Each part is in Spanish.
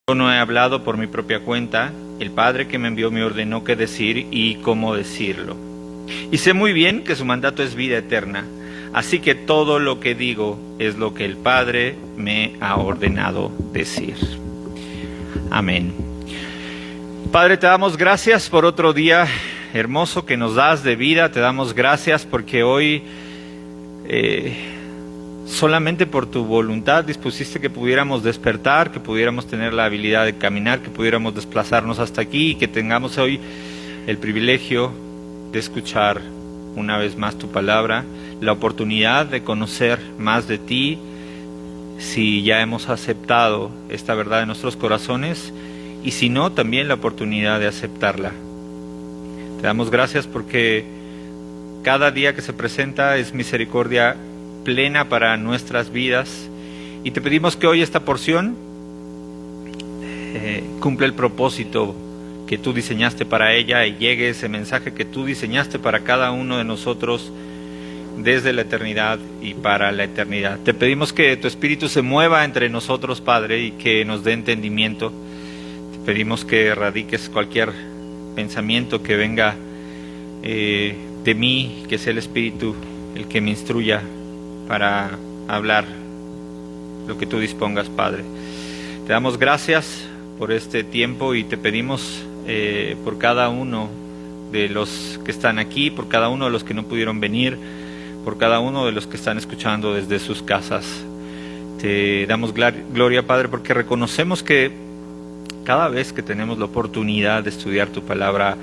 Yo no he hablado por mi propia cuenta, el Padre que me envió me ordenó qué decir y cómo decirlo. Y sé muy bien que su mandato es vida eterna, así que todo lo que digo es lo que el Padre me ha ordenado decir. Amén. Padre, te damos gracias por otro día hermoso que nos das de vida, te damos gracias porque hoy solamente por tu voluntad dispusiste que pudiéramos despertar, que pudiéramos tener la habilidad de caminar, que pudiéramos desplazarnos hasta aquí y que tengamos hoy el privilegio de escuchar una vez más tu palabra, la oportunidad de conocer más de ti, si ya hemos aceptado esta verdad en nuestros corazones y si no, también la oportunidad de aceptarla. Te damos gracias porque cada día que se presenta es misericordia plena para nuestras vidas y te pedimos que hoy esta porción cumpla el propósito que tú diseñaste para ella y llegue ese mensaje que tú diseñaste para cada uno de nosotros desde la eternidad y para la eternidad. Te pedimos que tu Espíritu se mueva entre nosotros, Padre, y que nos dé entendimiento. Te pedimos que erradiques cualquier pensamiento que venga de mí, que sea el Espíritu el que me instruya para hablar lo que tú dispongas, Padre. Te damos gracias por este tiempo y te pedimos por cada uno de los que están aquí, por cada uno de los que no pudieron venir, por cada uno de los que están escuchando desde sus casas. Te damos gloria, Padre, porque reconocemos que cada vez que tenemos la oportunidad de estudiar tu palabra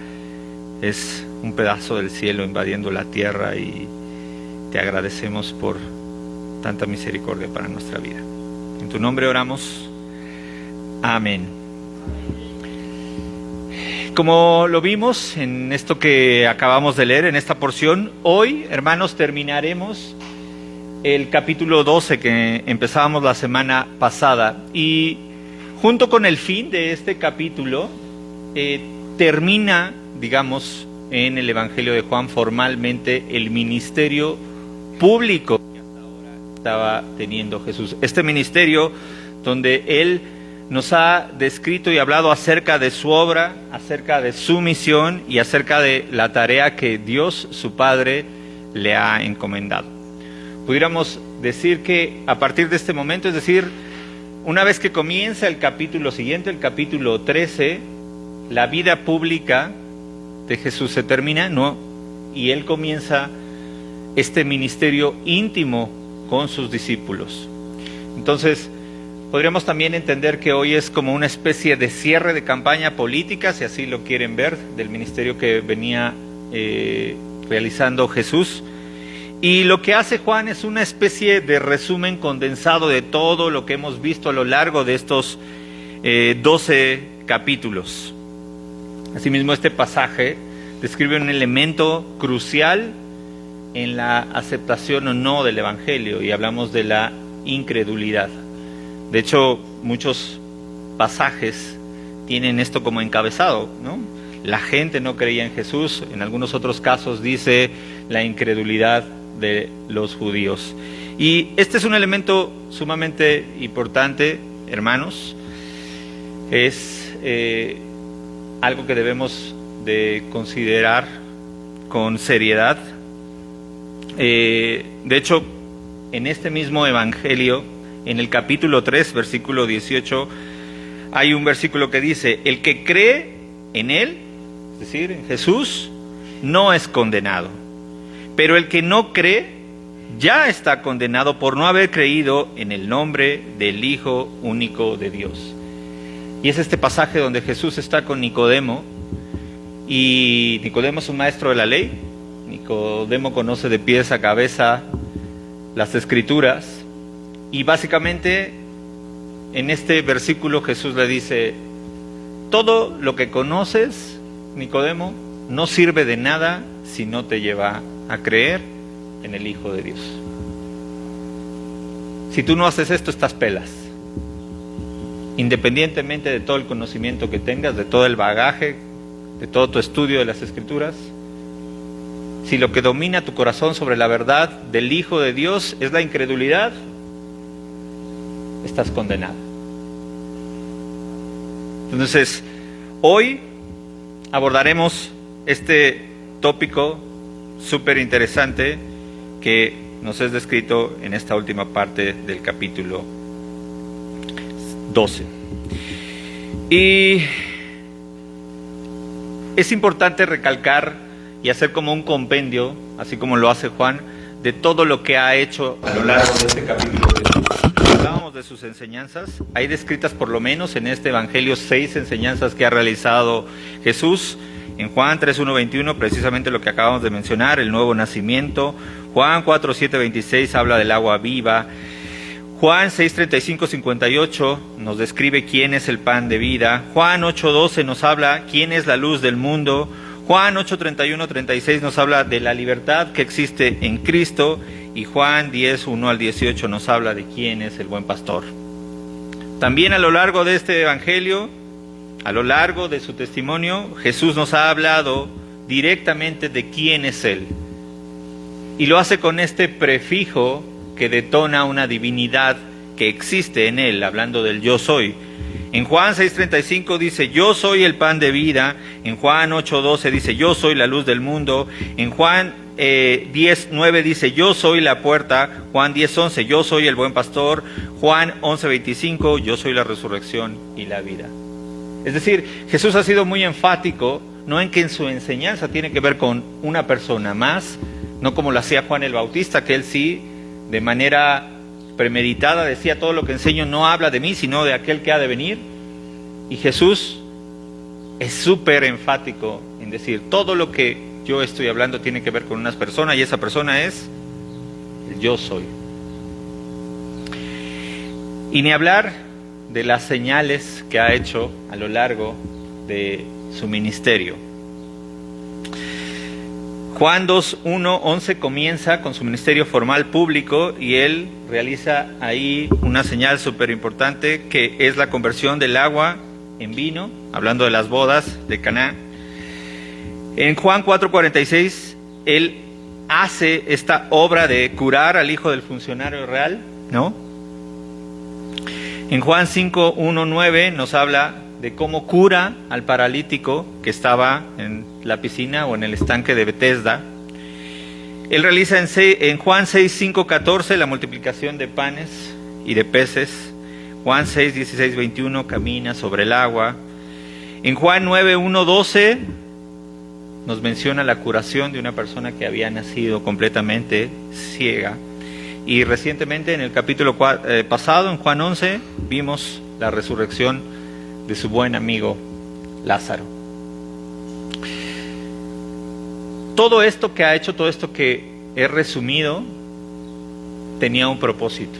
es un pedazo del cielo invadiendo la tierra y te agradecemos por tanta misericordia para nuestra vida. En tu nombre oramos. Amén. Como lo vimos en esto que acabamos de leer, en esta porción, hoy, hermanos, terminaremos el capítulo 12 que empezábamos la semana pasada. Y junto con el fin de este capítulo, termina, digamos, en el Evangelio de Juan formalmente el ministerio público que hasta ahora estaba teniendo Jesús. Este ministerio donde Él nos ha descrito y hablado acerca de su obra, acerca de su misión y acerca de la tarea que Dios, su Padre, le ha encomendado. Pudiéramos decir que a partir de este momento, es decir, una vez que comienza el capítulo siguiente, el capítulo 13, la vida pública de Jesús se termina, ¿no? Y Él comienza este ministerio íntimo con sus discípulos. Entonces, podríamos también entender que hoy es como una especie de cierre de campaña política, si así lo quieren ver, del ministerio que venía realizando Jesús. Y lo que hace Juan es una especie de resumen condensado de todo lo que hemos visto a lo largo de estos 12 capítulos. Asimismo, este pasaje describe un elemento crucial en la aceptación o no del Evangelio, y hablamos de la incredulidad. De hecho, muchos pasajes tienen esto como encabezado, ¿no? La gente no creía en Jesús. En algunos otros casos dice la incredulidad de los judíos. Y este es un elemento sumamente importante, hermanos. Es algo que debemos de considerar con seriedad. De hecho, en este mismo Evangelio, en el capítulo 3, versículo 18, hay un versículo que dice: el que cree en Él, es decir, en Jesús, no es condenado. Pero el que no cree, ya está condenado por no haber creído en el nombre del Hijo único de Dios. Y es este pasaje donde Jesús está con Nicodemo, y Nicodemo es un maestro de la ley. Nicodemo conoce de pies a cabeza las Escrituras. Y básicamente en este versículo Jesús le dice: todo lo que conoces, Nicodemo, no sirve de nada si no te lleva a creer en el Hijo de Dios. Si tú no haces esto, estás pelas. Independientemente de todo el conocimiento que tengas, de todo el bagaje, de todo tu estudio de las Escrituras, si lo que domina tu corazón sobre la verdad del Hijo de Dios es la incredulidad, estás condenado. Entonces, hoy abordaremos este tópico súper interesante que nos es descrito en esta última parte del capítulo 12. Y es importante recalcar y hacer como un compendio, así como lo hace Juan, de todo lo que ha hecho a lo largo de este capítulo. Hablábamos de sus enseñanzas, hay descritas por lo menos en este evangelio 6 enseñanzas que ha realizado Jesús. En Juan 3:1-21, precisamente lo que acabamos de mencionar, el nuevo nacimiento. Juan 4:7-26 habla del agua viva. Juan 6:35-58 nos describe quién es el pan de vida. Juan 8:12 nos habla quién es la luz del mundo. Juan 8:31-36 nos habla de la libertad que existe en Cristo. Y Juan 10:1-18 nos habla de quién es el buen pastor. También a lo largo de este evangelio, a lo largo de su testimonio, Jesús nos ha hablado directamente de quién es Él. Y lo hace con este prefijo que detona una divinidad que existe en Él, hablando del yo soy. En Juan 6:35 dice, yo soy el pan de vida. En Juan 8:12 dice, yo soy la luz del mundo. En Juan 10:9 dice, yo soy la puerta. Juan 10:11, yo soy el buen pastor. Juan 11:25, yo soy la resurrección y la vida. Es decir, Jesús ha sido muy enfático, no en que en su enseñanza tiene que ver con una persona más, no como lo hacía Juan el Bautista, que él sí, de manera premeditada, decía, todo lo que enseño no habla de mí, sino de aquel que ha de venir. Y Jesús es súper enfático en decir, todo lo que yo estoy hablando tiene que ver con una persona, y esa persona es el yo soy. Y ni hablar de las señales que ha hecho a lo largo de su ministerio. Juan 2:1-11 comienza con su ministerio formal público y él realiza ahí una señal súper importante que es la conversión del agua en vino, hablando de las bodas de Caná. En Juan 4:46 él hace esta obra de curar al hijo del funcionario real, ¿no? En Juan 5:1-9 nos habla de cómo cura al paralítico que estaba en la piscina o en el estanque de Betesda. Él realiza en Juan 6:5-14 la multiplicación de panes y de peces. Juan 6:16-21 camina sobre el agua. En Juan 9:1-12 nos menciona la curación de una persona que había nacido completamente ciega. Y recientemente en el capítulo pasado, en Juan 11, vimos la resurrección de su buen amigo Lázaro. Todo esto que ha hecho, todo esto que he resumido, tenía un propósito.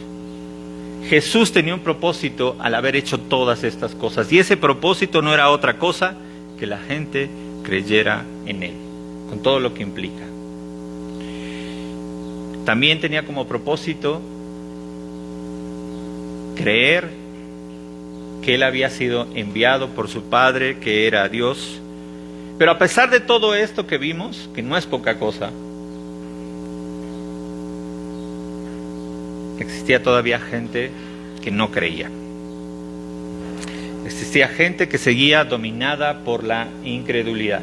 Jesús tenía un propósito al haber hecho todas estas cosas. Y ese propósito no era otra cosa que la gente creyera en Él, con todo lo que implica. También tenía como propósito creer que Él había sido enviado por su Padre, que era Dios. Pero a pesar de todo esto que vimos, que no es poca cosa, existía todavía gente que no creía. Existía gente que seguía dominada por la incredulidad.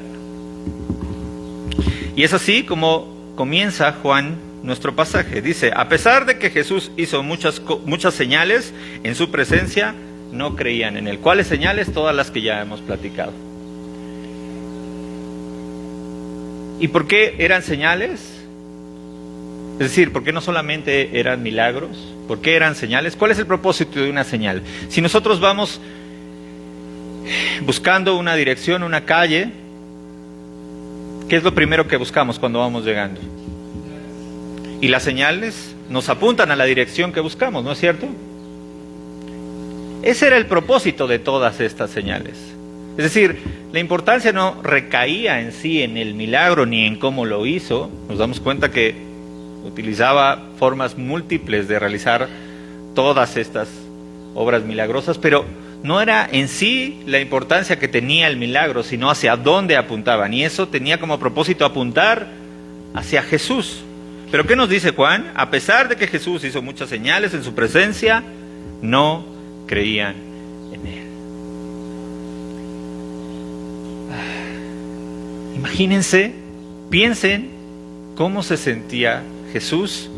Y es así como comienza Juan nuestro pasaje. Dice, a pesar de que Jesús hizo muchas señales en su presencia, no creían en Él. ¿Cuáles señales? Todas las que ya hemos platicado. ¿Y por qué eran señales? Es decir, ¿por qué no solamente eran milagros? ¿Por qué eran señales? ¿Cuál es el propósito de una señal? Si nosotros vamos buscando una dirección, una calle, ¿qué es lo primero que buscamos cuando vamos llegando? Y las señales nos apuntan a la dirección que buscamos, ¿no es cierto? Ese era el propósito de todas estas señales. Es decir, la importancia no recaía en sí en el milagro ni en cómo lo hizo. Nos damos cuenta que utilizaba formas múltiples de realizar todas estas obras milagrosas, pero no era en sí la importancia que tenía el milagro, sino hacia dónde apuntaban. Y eso tenía como propósito apuntar hacia Jesús. Pero ¿qué nos dice Juan? A pesar de que Jesús hizo muchas señales en su presencia, no creían en Él. Imagínense, piensen cómo se sentía Jesús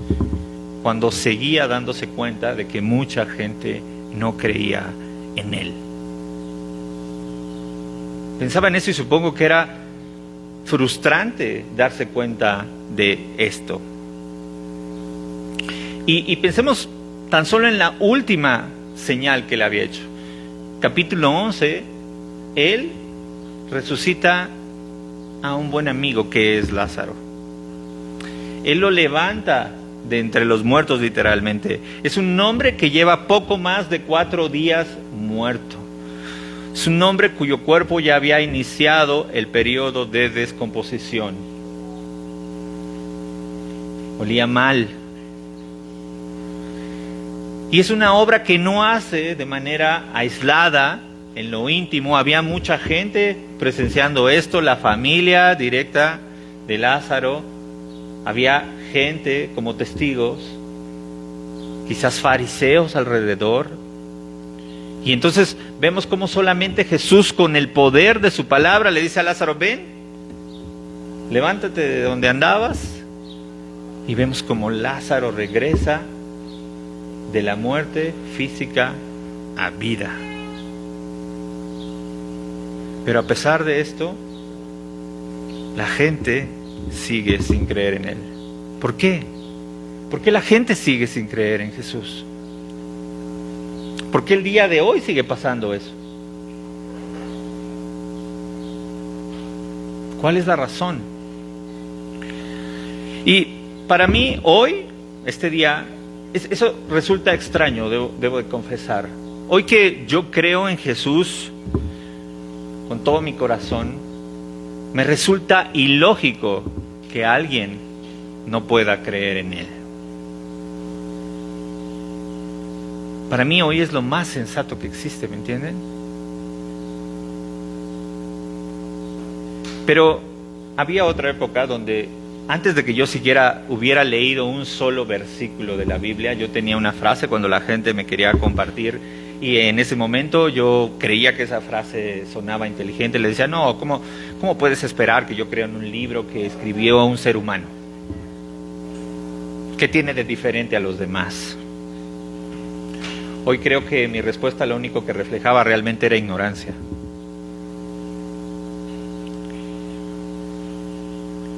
cuando seguía dándose cuenta de que mucha gente no creía en Él. Pensaba en eso y supongo que era frustrante darse cuenta de esto. Y pensemos tan solo en la última señal que le había hecho. Capítulo 11, Él resucita a un buen amigo que es Lázaro. Él lo levanta de entre los muertos, literalmente. Es un hombre que lleva poco más de 4 días muerto. Es un hombre cuyo cuerpo ya había iniciado el periodo de descomposición. Olía mal. Y es una obra que no hace de manera aislada, en lo íntimo. Había mucha gente presenciando esto, la familia directa de Lázaro. Había gente como testigos, quizás fariseos alrededor. Y entonces vemos cómo solamente Jesús, con el poder de su palabra, le dice a Lázaro: ven, levántate de donde andabas. Y vemos cómo Lázaro regresa de la muerte física a vida. Pero a pesar de esto, la gente sigue sin creer en Él. ¿Por qué? ¿Por qué la gente sigue sin creer en Jesús? ¿Por qué el día de hoy sigue pasando eso? ¿Cuál es la razón? Y para mí hoy, este día, eso resulta extraño, debo de confesar. Hoy que yo creo en Jesús con todo mi corazón, me resulta ilógico que alguien no pueda creer en Él. Para mí hoy es lo más sensato que existe, ¿me entienden? Pero había otra época donde, antes de que yo siquiera hubiera leído un solo versículo de la Biblia, yo tenía una frase cuando la gente me quería compartir, y en ese momento yo creía que esa frase sonaba inteligente. Le decía: no, ¿cómo puedes esperar que yo crea en un libro que escribió un ser humano? ¿Qué tiene de diferente a los demás? Hoy creo que mi respuesta lo único que reflejaba realmente era ignorancia.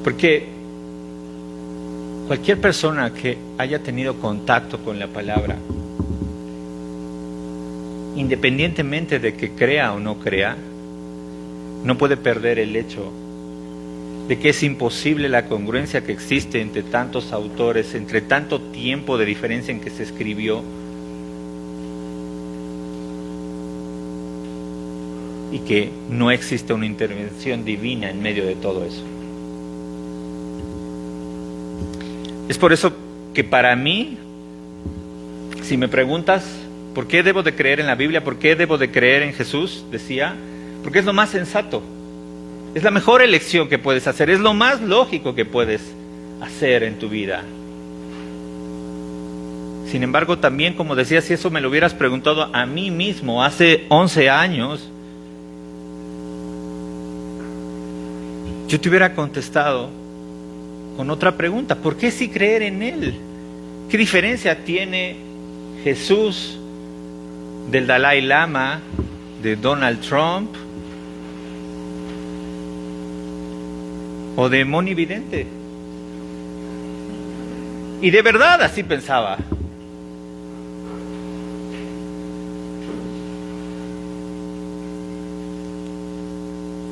Porque cualquier persona que haya tenido contacto con la palabra, independientemente de que crea o no crea, no puede perder el hecho de que es imposible la congruencia que existe entre tantos autores, entre tanto tiempo de diferencia en que se escribió, y que no existe una intervención divina en medio de todo eso. Es por eso que para mí, si me preguntas ¿por qué debo de creer en la Biblia? ¿Por qué debo de creer en Jesús? Decía, porque es lo más sensato. Es la mejor elección que puedes hacer. Es lo más lógico que puedes hacer en tu vida. Sin embargo, también, como decía, si eso me lo hubieras preguntado a mí mismo hace 11 años, yo te hubiera contestado con otra pregunta: ¿por qué sí creer en Él? ¿Qué diferencia tiene Jesús del Dalai Lama, de Donald Trump o de Moni Vidente? Y de verdad así pensaba.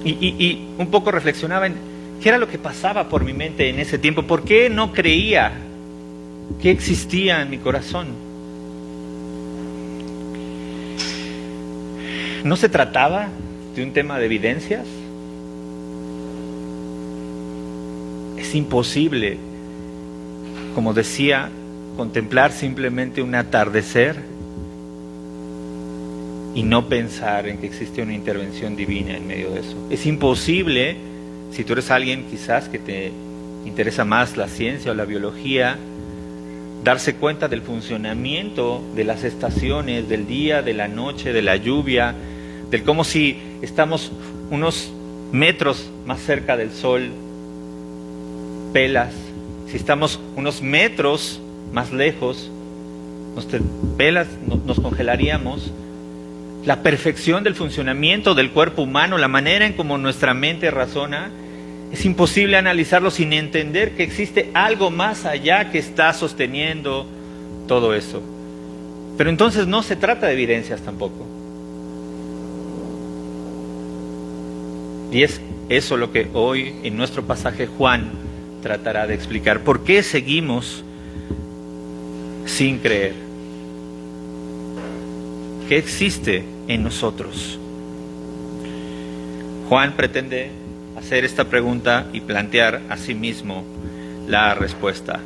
Y un poco reflexionaba en qué era lo que pasaba por mi mente en ese tiempo. ¿Por qué no creía que existía en mi corazón? ¿No se trataba de un tema de evidencias? Es imposible, como decía, contemplar simplemente un atardecer y no pensar en que existe una intervención divina en medio de eso. Es imposible, si tú eres alguien quizás que te interesa más la ciencia o la biología, darse cuenta del funcionamiento de las estaciones, del día, de la noche, de la lluvia, del cómo si estamos unos metros más cerca del sol, pelas. Si estamos unos metros más lejos, nos congelaríamos. La perfección del funcionamiento del cuerpo humano, la manera en cómo nuestra mente razona, es imposible analizarlo sin entender que existe algo más allá que está sosteniendo todo eso. Pero entonces no se trata de evidencias tampoco. Y es eso lo que hoy en nuestro pasaje Juan tratará de explicar. ¿Por qué seguimos sin creer? ¿Qué existe en nosotros? Juan pretende hacer esta pregunta y plantear a sí mismo la respuesta.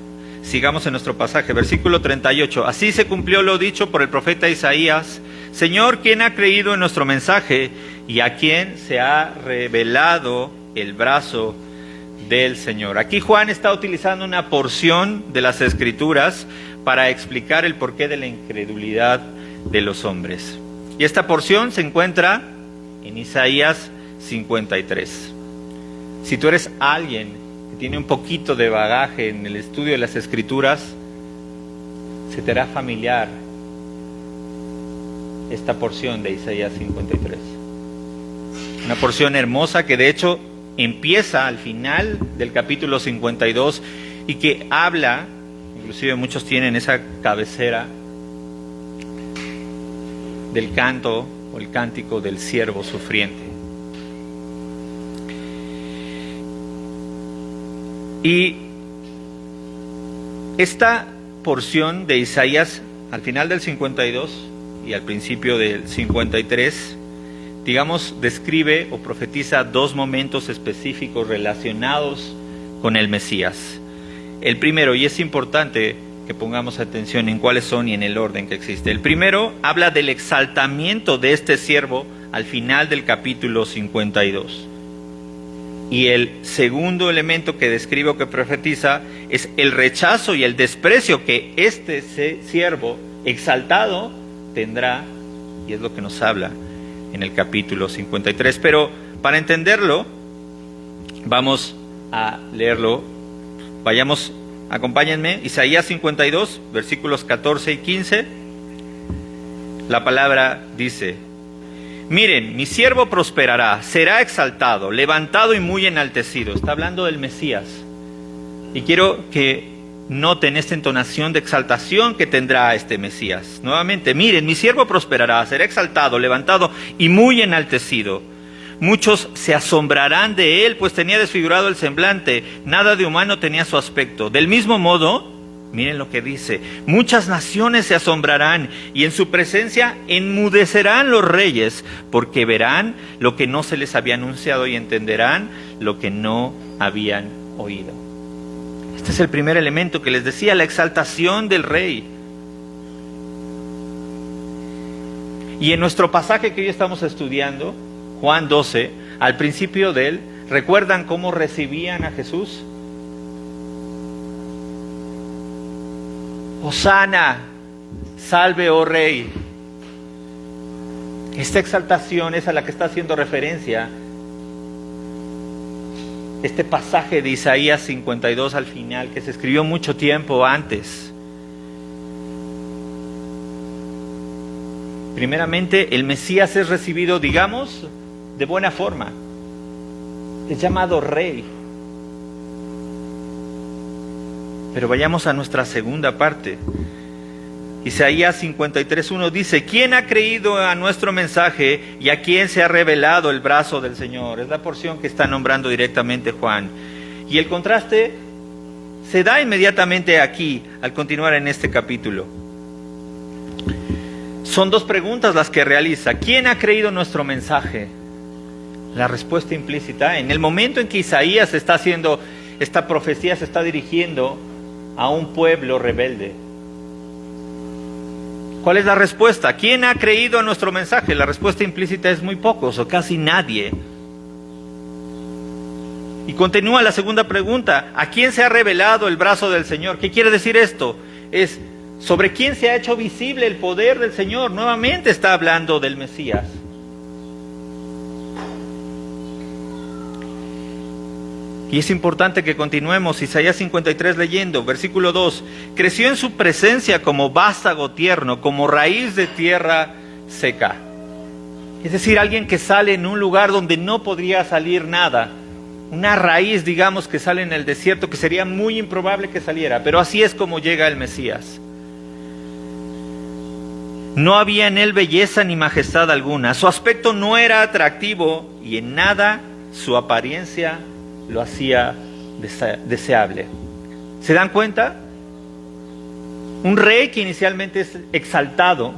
Sigamos en nuestro pasaje, versículo 38. Así se cumplió lo dicho por el profeta Isaías. Señor, ¿quién ha creído en nuestro mensaje? ¿Y a quién se ha revelado el brazo del Señor? Aquí Juan está utilizando una porción de las Escrituras para explicar el porqué de la incredulidad de los hombres. Y esta porción se encuentra en Isaías 53. Si tú eres alguien que tiene un poquito de bagaje en el estudio de las Escrituras, se te hará familiar esta porción de Isaías 53. Una porción hermosa que de hecho empieza al final del capítulo 52 y que habla, inclusive muchos tienen esa cabecera, del canto o el cántico del siervo sufriente. Y esta porción de Isaías, al final del 52 y al principio del 53, digamos, describe o profetiza dos momentos específicos relacionados con el Mesías. El primero, y es importante que pongamos atención en cuáles son y en el orden que existe. El primero habla del exaltamiento de este siervo al final del capítulo 52. Y el segundo elemento que describe o que profetiza es el rechazo y el desprecio que este siervo exaltado tendrá, y es lo que nos habla en el capítulo 53. Pero para entenderlo, vamos a leerlo. Vayamos, acompáñenme, Isaías 52, versículos 14 y 15. La palabra dice: miren, mi siervo prosperará, será exaltado, levantado y muy enaltecido. Está hablando del Mesías. Y quiero que noten esta entonación de exaltación que tendrá este Mesías. Nuevamente, miren, mi siervo prosperará, será exaltado, levantado y muy enaltecido. Muchos se asombrarán de él, pues tenía desfigurado el semblante, nada de humano tenía su aspecto. Del mismo modo, miren lo que dice: muchas naciones se asombrarán y en su presencia enmudecerán los reyes, porque verán lo que no se les había anunciado y entenderán lo que no habían oído. Este es el primer elemento que les decía, la exaltación del rey. Y en nuestro pasaje que hoy estamos estudiando, Juan 12, al principio de él, ¿recuerdan cómo recibían a Jesús? Hosana, salve, oh Rey. Esta exaltación es a la que está haciendo referencia este pasaje de Isaías 52 al final, que se escribió mucho tiempo antes. Primeramente, el Mesías es recibido, digamos, de buena forma. Es llamado Rey. Pero vayamos a nuestra segunda parte. Isaías 53:1 dice: ¿quién ha creído a nuestro mensaje y a quién se ha revelado el brazo del Señor? Es la porción que está nombrando directamente Juan. Y el contraste se da inmediatamente aquí, al continuar en este capítulo. Son dos preguntas las que realiza. ¿Quién ha creído nuestro mensaje? La respuesta implícita, en el momento en que Isaías está haciendo esta profecía, se está dirigiendo a un pueblo rebelde. ¿Cuál es la respuesta? ¿Quién ha creído a nuestro mensaje? La respuesta implícita es muy pocos o casi nadie. Y continúa la segunda pregunta: ¿a quién se ha revelado el brazo del Señor? ¿Qué quiere decir esto? Es sobre quién se ha hecho visible el poder del Señor. Nuevamente está hablando del Mesías. Y es importante que continuemos. Isaías 53 leyendo, versículo 2. Creció en su presencia como vástago tierno, como raíz de tierra seca. Es decir, alguien que sale en un lugar donde no podría salir nada. Una raíz, digamos, que sale en el desierto, que sería muy improbable que saliera. Pero así es como llega el Mesías. No había en él belleza ni majestad alguna. Su aspecto no era atractivo y en nada su apariencia lo hacía deseable. ¿Se dan cuenta? Un rey que inicialmente es exaltado,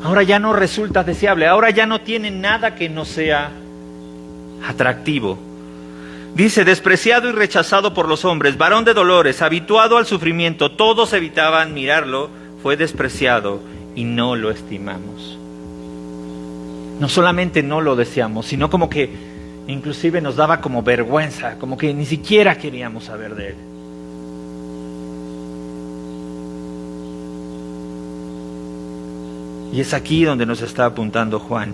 ahora ya no resulta deseable, ahora ya no tiene nada que no sea atractivo. Dice, despreciado y rechazado por los hombres, varón de dolores, habituado al sufrimiento, todos evitaban mirarlo, fue despreciado y no lo estimamos. No solamente no lo deseamos, sino como que inclusive nos daba como vergüenza, como que ni siquiera queríamos saber de él. Y es aquí donde nos está apuntando Juan.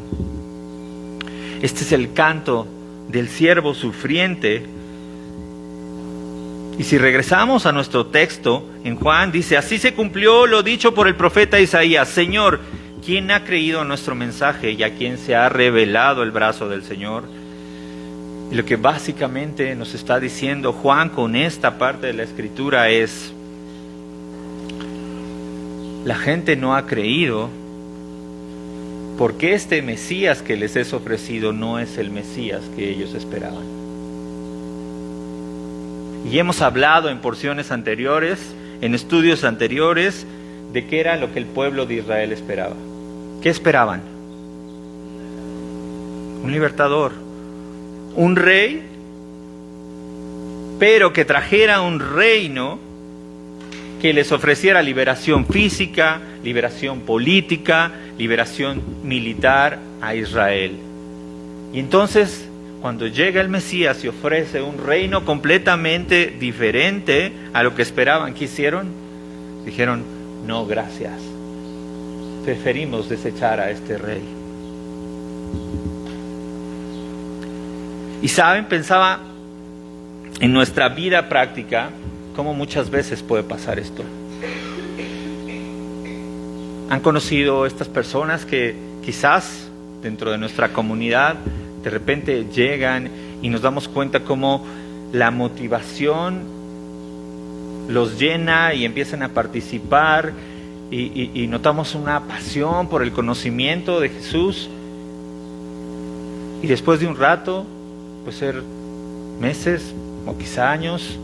Este es el canto del siervo sufriente. Y si regresamos a nuestro texto, en Juan dice, así se cumplió lo dicho por el profeta Isaías, Señor, ¿quién ha creído a nuestro mensaje y a quién se ha revelado el brazo del Señor? Y lo que básicamente nos está diciendo Juan con esta parte de la Escritura es, la gente no ha creído porque este Mesías que les es ofrecido no es el Mesías que ellos esperaban. Y hemos hablado en porciones anteriores, en estudios anteriores, de qué era lo que el pueblo de Israel esperaba. ¿Qué esperaban? Un libertador. Un rey, pero que trajera un reino que les ofreciera liberación física, liberación política, liberación militar a Israel. Y entonces, cuando llega el Mesías y ofrece un reino completamente diferente a lo que esperaban, ¿qué hicieron? Dijeron, no, gracias. Preferimos desechar a este rey. Y saben, pensaba en nuestra vida práctica, cómo muchas veces puede pasar esto. ¿Han conocido estas personas que quizás dentro de nuestra comunidad de repente llegan y nos damos cuenta cómo la motivación los llena y empiezan a participar y notamos una pasión por el conocimiento de Jesús? Y después de un rato, puede ser meses o quizá años,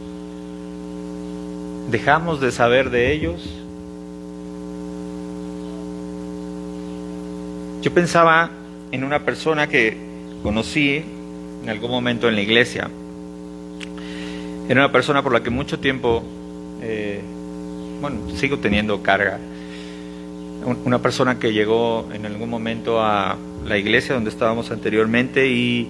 dejamos de saber de ellos. Yo pensaba en una persona que conocí en algún momento en la iglesia. Era una persona por la que mucho tiempo, sigo teniendo carga. Una persona que llegó en algún momento a la iglesia donde estábamos anteriormente y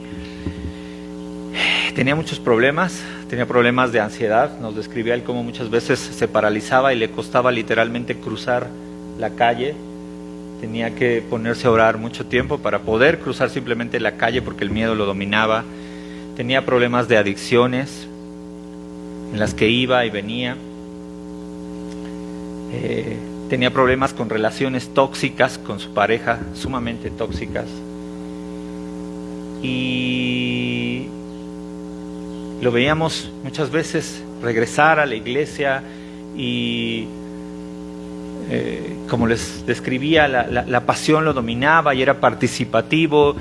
tenía muchos problemas, tenía problemas de ansiedad. Nos describía él cómo muchas veces se paralizaba y le costaba literalmente cruzar la calle. Tenía que ponerse a orar mucho tiempo para poder cruzar simplemente la calle porque el miedo lo dominaba. Tenía problemas de adicciones en las que iba y venía. Tenía problemas con relaciones tóxicas con su pareja, sumamente tóxicas. Y lo veíamos muchas veces regresar a la iglesia y como les describía, la pasión lo dominaba y era participativo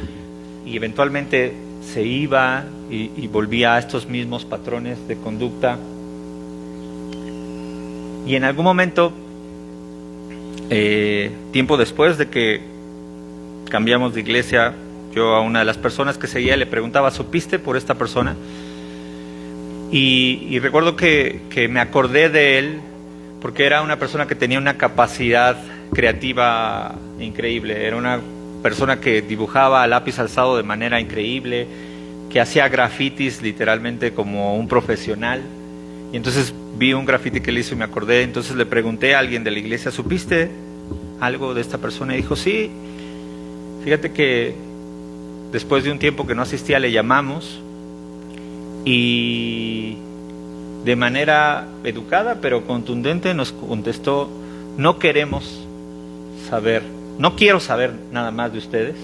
y eventualmente se iba y volvía a estos mismos patrones de conducta. Y en algún momento, tiempo después de que cambiamos de iglesia, yo a una de las personas que seguía le preguntaba, ¿supiste por esta persona? Y recuerdo que me acordé de él porque era una persona que tenía una capacidad creativa increíble. Era una persona que dibujaba a lápiz alzado de manera increíble, que hacía grafitis literalmente como un profesional. Y entonces vi un grafiti que él hizo y me acordé. Entonces le pregunté a alguien de la iglesia, ¿supiste algo de esta persona? Y dijo, sí, fíjate que después de un tiempo que no asistía le llamamos y de manera educada pero contundente nos contestó: no queremos saber, no quiero saber nada más de ustedes.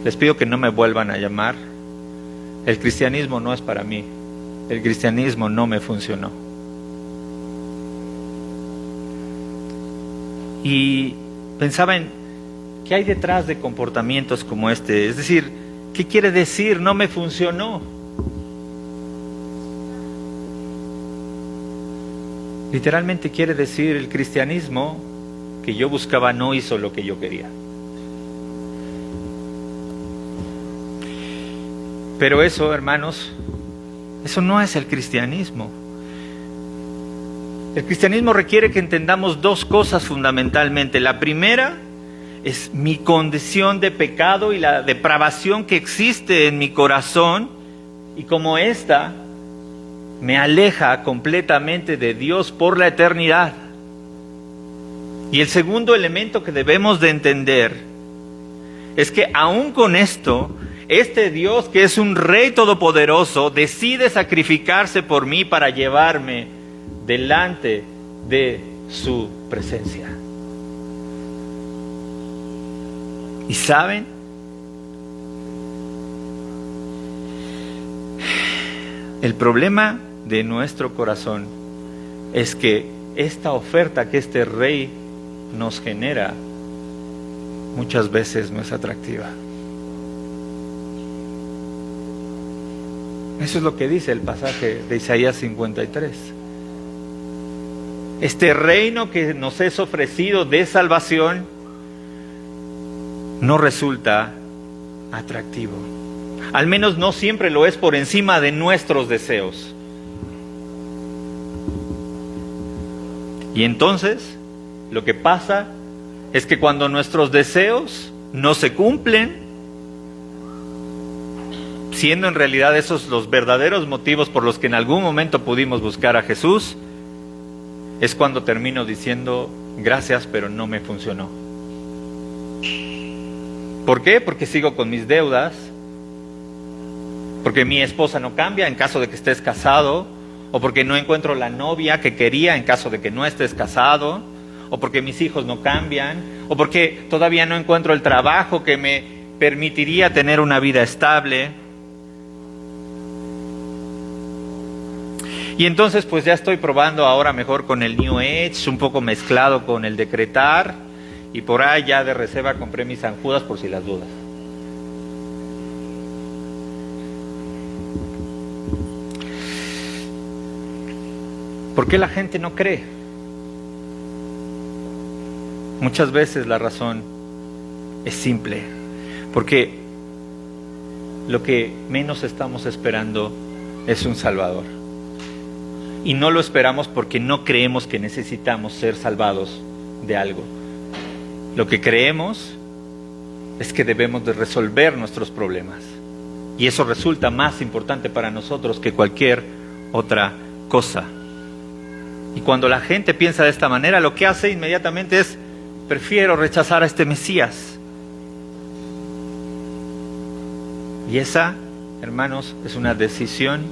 Les pido que no me vuelvan a llamar. El cristianismo no es para mí. El cristianismo no me funcionó. Y pensaba en qué hay detrás de comportamientos como este. Es decir, ¿qué quiere decir no me funcionó? Literalmente quiere decir el cristianismo que yo buscaba no hizo lo que yo quería. Pero eso, hermanos, eso no es el cristianismo. El cristianismo requiere que entendamos dos cosas fundamentalmente. La primera es mi condición de pecado y la depravación que existe en mi corazón, y como esta me aleja completamente de Dios por la eternidad. Y el segundo elemento que debemos de entender es que aún con esto, este Dios, que es un Rey todopoderoso, decide sacrificarse por mí para llevarme delante de su presencia. ¿Y saben? El problema de nuestro corazón es que esta oferta que este Rey nos genera muchas veces no es atractiva. Eso es lo que dice el pasaje de Isaías 53. Este reino que nos es ofrecido de salvación no resulta atractivo. Al menos no siempre lo es por encima de nuestros deseos. Y entonces, lo que pasa es que cuando nuestros deseos no se cumplen, siendo en realidad esos los verdaderos motivos por los que en algún momento pudimos buscar a Jesús, es cuando termino diciendo gracias, pero no me funcionó. ¿Por qué? Porque sigo con mis deudas, porque mi esposa no cambia en caso de que estés casado, o porque no encuentro la novia que quería en caso de que no estés casado, o porque mis hijos no cambian, o porque todavía no encuentro el trabajo que me permitiría tener una vida estable. Y entonces pues ya estoy probando ahora mejor con el New Age, un poco mezclado con el decretar, y por ahí ya de reserva compré mis San Judas por si las dudas. ¿Por qué la gente no cree? Muchas veces la razón es simple, porque lo que menos estamos esperando es un Salvador. Y no lo esperamos porque no creemos que necesitamos ser salvados de algo. Lo que creemos es que debemos de resolver nuestros problemas. Y eso resulta más importante para nosotros que cualquier otra cosa. Y cuando la gente piensa de esta manera, lo que hace inmediatamente es: prefiero rechazar a este Mesías. Y esa, hermanos, es una decisión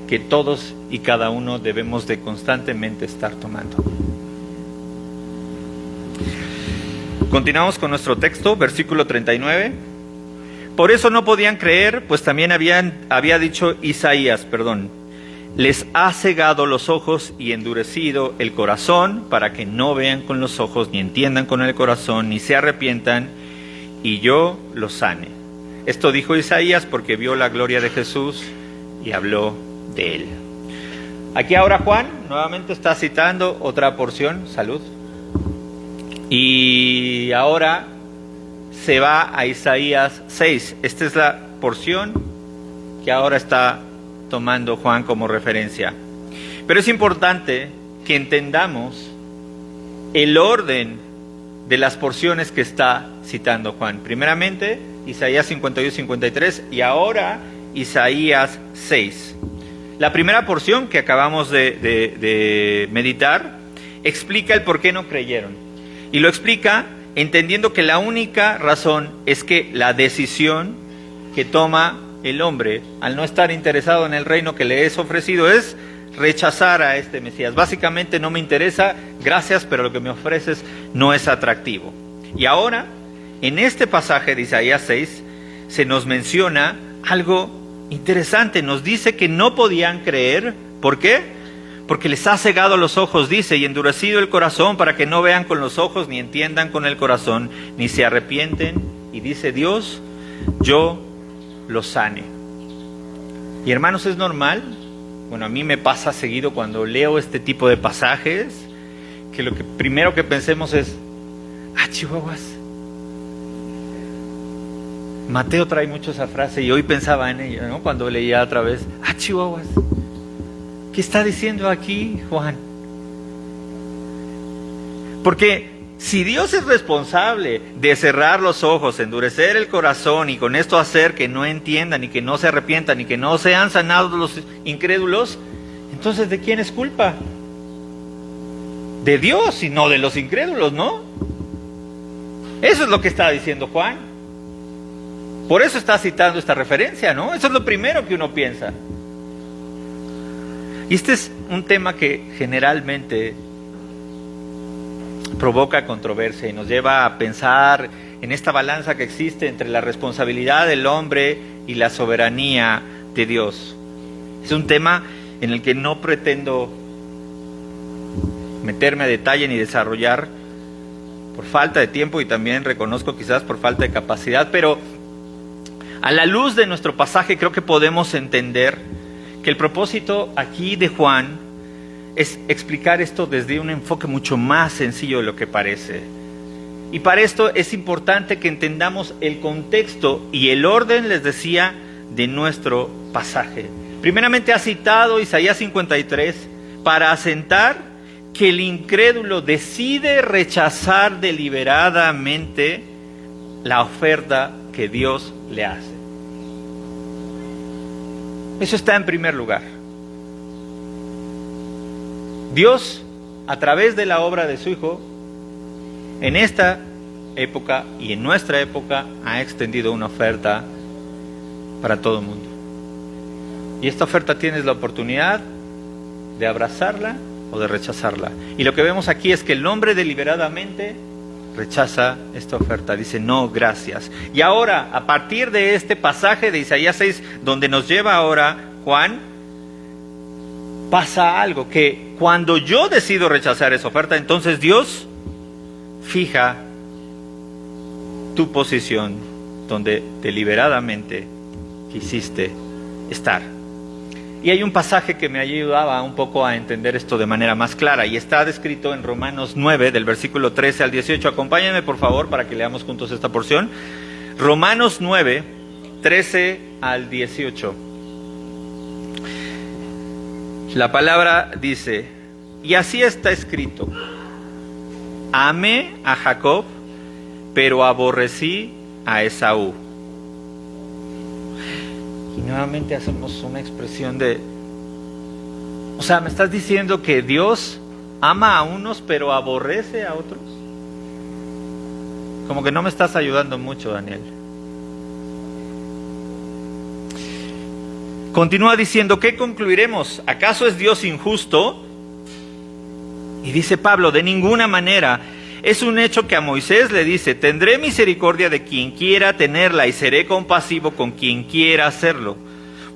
que todos y cada uno debemos de constantemente estar tomando. Continuamos con nuestro texto, versículo 39. Por eso no podían creer, pues también había dicho Isaías, les ha cegado los ojos y endurecido el corazón, para que no vean con los ojos, ni entiendan con el corazón, ni se arrepientan, y yo los sane. Esto dijo Isaías porque vio la gloria de Jesús y habló de él. Aquí ahora Juan nuevamente está citando otra porción, salud, y ahora se va a Isaías 6. Esta es la porción que ahora está tomando Juan como referencia. Pero es importante que entendamos el orden de las porciones que está citando Juan. Primeramente, Isaías 52 y 53, y ahora Isaías 6. La primera porción que acabamos de meditar explica el por qué no creyeron. Y lo explica entendiendo que la única razón es que la decisión que toma el hombre, al no estar interesado en el reino que le es ofrecido, es rechazar a este Mesías. Básicamente, no me interesa, gracias, pero lo que me ofreces no es atractivo. Y ahora, en este pasaje de Isaías 6, se nos menciona algo interesante. Nos dice que no podían creer. ¿Por qué? Porque les ha cegado los ojos, dice, y endurecido el corazón, para que no vean con los ojos, ni entiendan con el corazón, ni se arrepienten. Y dice Dios, yo los sane. Y hermanos, es normal. Bueno, a mí me pasa seguido cuando leo este tipo de pasajes, que lo que primero que pensemos es, chihuahuas. Mateo trae mucho esa frase y hoy pensaba en ella, ¿no? Cuando leía otra vez, chihuahuas. ¿Qué está diciendo aquí Juan? Porque si Dios es responsable de cerrar los ojos, endurecer el corazón y con esto hacer que no entiendan y que no se arrepientan y que no sean sanados los incrédulos, entonces ¿de quién es culpa? De Dios y no de los incrédulos, ¿no? Eso es lo que está diciendo Juan. Por eso está citando esta referencia, ¿no? Eso es lo primero que uno piensa. Y este es un tema que generalmente provoca controversia y nos lleva a pensar en esta balanza que existe entre la responsabilidad del hombre y la soberanía de Dios. Es un tema en el que no pretendo meterme a detalle ni desarrollar por falta de tiempo y también reconozco quizás por falta de capacidad, pero a la luz de nuestro pasaje creo que podemos entender que el propósito aquí de Juan es explicar esto desde un enfoque mucho más sencillo de lo que parece. Y para esto es importante que entendamos el contexto y el orden, les decía, de nuestro pasaje. Primeramente ha citado Isaías 53 para asentar que el incrédulo decide rechazar deliberadamente la oferta que Dios le hace. Eso está en primer lugar. Dios, a través de la obra de su Hijo, en esta época y en nuestra época, ha extendido una oferta para todo el mundo. Y esta oferta tienes la oportunidad de abrazarla o de rechazarla. Y lo que vemos aquí es que el hombre deliberadamente rechaza esta oferta, dice no, gracias. Y ahora, a partir de este pasaje de Isaías 6, donde nos lleva ahora Juan, pasa algo, que cuando yo decido rechazar esa oferta, entonces Dios fija tu posición donde deliberadamente quisiste estar. Y hay un pasaje que me ayudaba un poco a entender esto de manera más clara, y está descrito en Romanos 9, del versículo 13 al 18. Acompáñenme, por favor, para que leamos juntos esta porción. Romanos 9, 13 al 18. La palabra dice, y así está escrito, amé a Jacob, pero aborrecí a Esaú. Y nuevamente hacemos una expresión de, o sea, ¿me estás diciendo que Dios ama a unos pero aborrece a otros? Como que no me estás ayudando mucho, Daniel. Continúa diciendo, ¿qué concluiremos? ¿Acaso es Dios injusto? Y dice Pablo, de ninguna manera. Es un hecho que a Moisés le dice, tendré misericordia de quien quiera tenerla y seré compasivo con quien quiera hacerlo.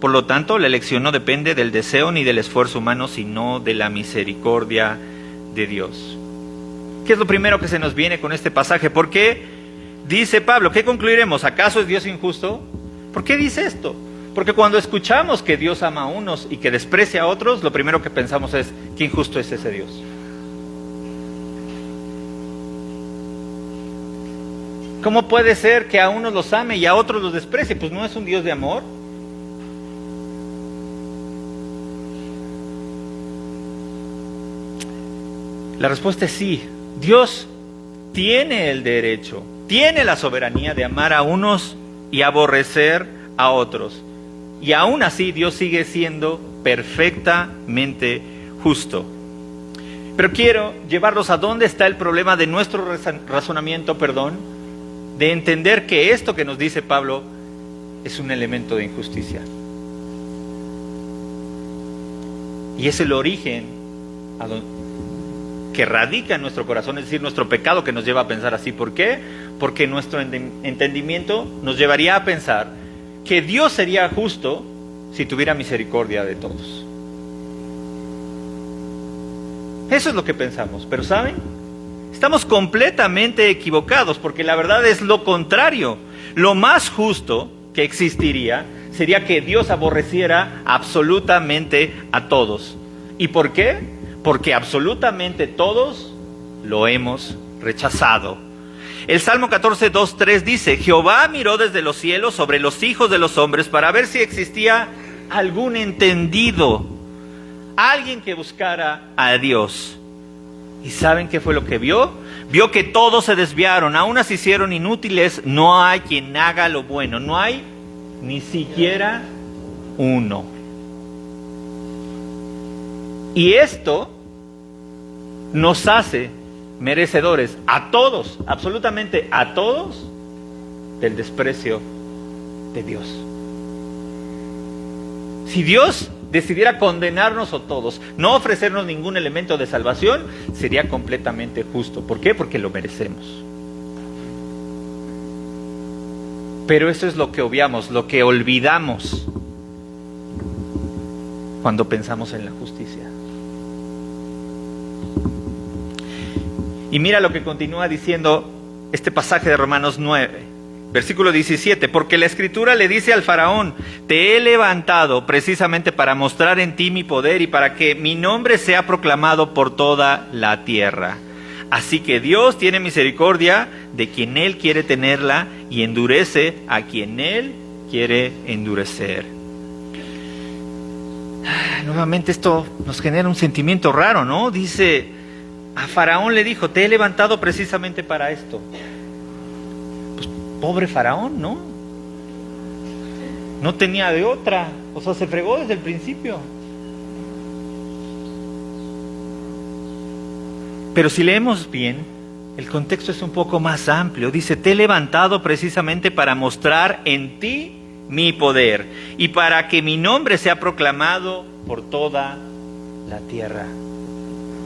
Por lo tanto, la elección no depende del deseo ni del esfuerzo humano, sino de la misericordia de Dios. ¿Qué es lo primero que se nos viene con este pasaje? ¿Por qué dice Pablo? ¿Qué concluiremos? ¿Acaso es Dios injusto? ¿Por qué dice esto? Porque cuando escuchamos que Dios ama a unos y que desprecia a otros, lo primero que pensamos es, ¿qué injusto es ese Dios? ¿Cómo puede ser que a unos los ame y a otros los desprecie? Pues no es un Dios de amor. La respuesta es sí. Dios tiene el derecho, tiene la soberanía de amar a unos y aborrecer a otros. Y aún así Dios sigue siendo perfectamente justo. Pero quiero llevarlos a dónde está el problema de nuestro razonamiento, de entender que esto que nos dice Pablo es un elemento de injusticia. Y es el origen que radica en nuestro corazón, es decir, nuestro pecado que nos lleva a pensar así. ¿Por qué? Porque nuestro entendimiento nos llevaría a pensar que Dios sería justo si tuviera misericordia de todos. Eso es lo que pensamos, pero ¿saben? Estamos completamente equivocados, porque la verdad es lo contrario. Lo más justo que existiría sería que Dios aborreciera absolutamente a todos. ¿Y por qué? Porque absolutamente todos lo hemos rechazado. El Salmo 14, 2, 3 dice: Jehová miró desde los cielos sobre los hijos de los hombres para ver si existía algún entendido, alguien que buscara a Dios. ¿Y saben qué fue lo que vio? Vio que todos se desviaron, a unas se hicieron inútiles, no hay quien haga lo bueno, no hay ni siquiera uno. Y esto nos hace merecedores a todos, absolutamente a todos, del desprecio de Dios. Si Dios decidiera condenarnos a todos, no ofrecernos ningún elemento de salvación, sería completamente justo. ¿Por qué? Porque lo merecemos. Pero eso es lo que obviamos, lo que olvidamos cuando pensamos en la justicia. Y mira lo que continúa diciendo este pasaje de Romanos 9, versículo 17, porque la Escritura le dice al faraón: te he levantado precisamente para mostrar en ti mi poder y para que mi nombre sea proclamado por toda la tierra. Así que Dios tiene misericordia de quien Él quiere tenerla y endurece a quien Él quiere endurecer. Nuevamente esto nos genera un sentimiento raro, ¿no? Dice, a Faraón le dijo: te he levantado precisamente para esto. Pues pobre Faraón, ¿no? No tenía de otra, o sea, se fregó desde el principio. Pero si leemos bien, el contexto es un poco más amplio. Dice: te he levantado precisamente para mostrar en ti mi poder y para que mi nombre sea proclamado por toda la tierra.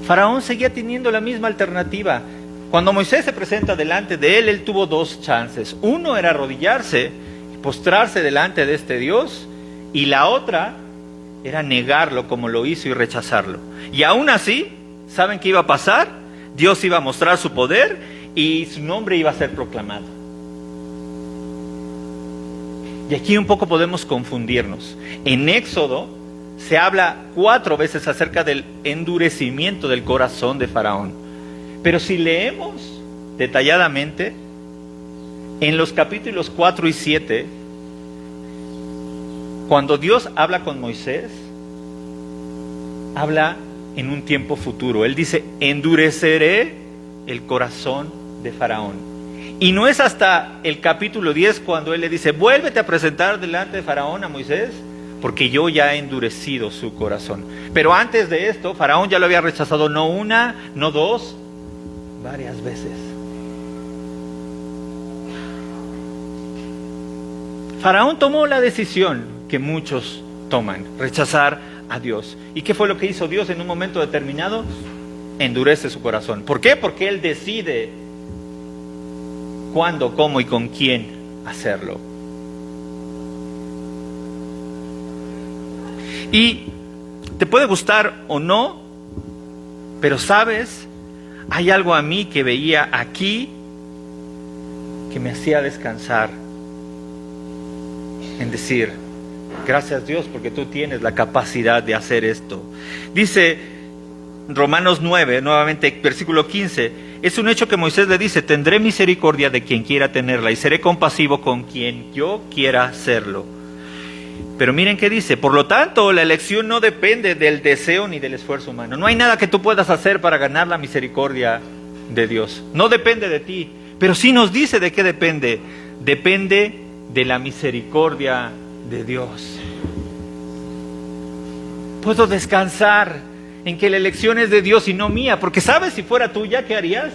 Faraón seguía teniendo la misma alternativa. Cuando Moisés se presenta delante de él tuvo dos chances. Uno era arrodillarse y postrarse delante de este Dios, y la otra era negarlo como lo hizo y rechazarlo. Y aún así, ¿saben qué iba a pasar? Dios iba a mostrar su poder y su nombre iba a ser proclamado. Y aquí un poco podemos confundirnos. En Éxodo se habla 4 veces acerca del endurecimiento del corazón de Faraón. Pero si leemos detalladamente, en los capítulos 4 y 7, cuando Dios habla con Moisés, habla en un tiempo futuro. Él dice: endureceré el corazón de Faraón. Y no es hasta el capítulo 10 cuando él le dice: vuélvete a presentar delante de Faraón a Moisés, porque yo ya he endurecido su corazón. Pero antes de esto, Faraón ya lo había rechazado no una, no dos, varias veces. Faraón tomó la decisión que muchos toman: rechazar a Dios. ¿Y qué fue lo que hizo Dios en un momento determinado? Endurece su corazón. ¿Por qué? Porque Él decide cuándo, cómo y con quién hacerlo. Y te puede gustar o no, pero sabes, hay algo a mí que veía aquí que me hacía descansar en decir: gracias Dios, porque tú tienes la capacidad de hacer esto. Dice Romanos 9, nuevamente versículo 15, es un hecho que Moisés le dice: tendré misericordia de quien quiera tenerla y seré compasivo con quien yo quiera hacerlo. Pero miren qué dice: por lo tanto, la elección no depende del deseo ni del esfuerzo humano. No hay nada que tú puedas hacer para ganar la misericordia de Dios. No depende de ti, pero sí nos dice de qué depende. Depende de la misericordia de Dios. Puedo descansar en que la elección es de Dios y no mía, porque ¿sabes? Si fuera tuya, ¿qué harías?